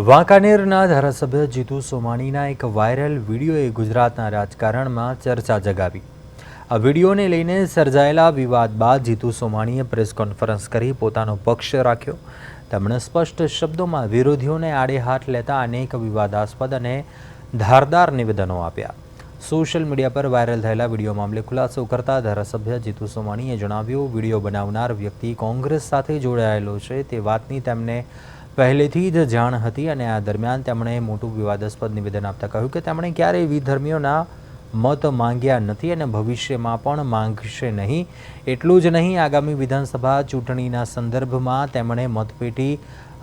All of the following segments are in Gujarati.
વાંકાનેરના ધારાસભ્ય જીતુ સોમાણીના એક વાયરલ વિડીયોએ ગુજરાતના રાજકારણમાં ચર્ચા જગાવી। આ વિડીયોને લઈને સર્જાયેલા વિવાદ બાદ જીતુ સોમાણીએ પ્રેસ કોન્ફરન્સ કરી પોતાનો પક્ષ રાખ્યો। તેમણે સ્પષ્ટ શબ્દોમાં વિરોધીઓને આડે હાથ લેતા અનેક વિવાદાસ્પદ અને ધારદાર નિવેદનો આપ્યા। સોશિયલ મીડિયા પર વાયરલ થયેલા વિડીયો મામલે ખુલાસો કરતા ધારાસભ્ય જીતુ સોમાણીએ જણાવ્યું, વિડીયો બનાવનાર વ્યક્તિ કોંગ્રેસ સાથે જોડાયેલો છે તે વાતની તેમને પહેલેથી જ જાણ હતી અને આ દરમિયાન તેમણે મોટું વિવાદાસ્પદ નિવેદન આપતા કહ્યું કે તેમણે ક્યારેય વિધર્મીઓના મત માંગ્યા નથી અને ભવિષ્યમાં પણ માંગશે નહીં। એટલું જ નહીં, આગામી વિધાનસભા ચૂંટણીના સંદર્ભમાં તેમણે મતપેટી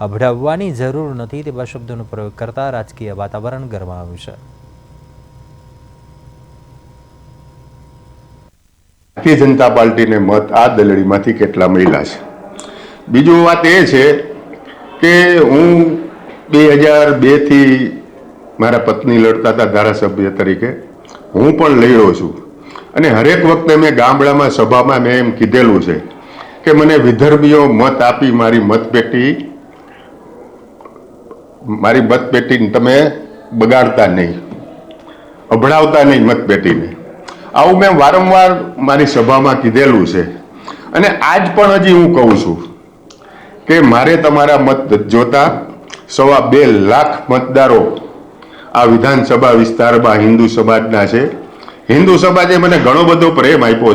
અભડાવવાની જરૂર નથી તેવા શબ્દોનો પ્રયોગ કરતા રાજકીય વાતાવરણ ગરમાયું છે। ભારતીય જનતા પાર્ટીને મત આ દલડીમાંથી કેટલા મળ્યા છે। બીજું વાત એ છે કે હું 2002 થી મારા પત્ની લડતા હતા ધારાસભ્ય તરીકે, હું પણ લડ્યો છું અને હરેક વખતે મેં ગામડામાં સભામાં મેં એમ કીધેલું છે કે મને વિધર્મીઓ મત આપી મારી મતપેટી તમે બગાડતા નહીં, અભડાવતા નહીં મતપેટીને। આવું મેં વારંવાર મારી સભામાં કીધેલું છે અને આજ પણ હજી હું કહું છું કે મારે તમારા મત જોતા 2.25 લાખ મતદારો આ વિધાનસભા વિસ્તારમાં હિન્દુ સમાજના છે। હિન્દુ સમાજે મને ઘણો બધો પ્રેમ આપ્યો।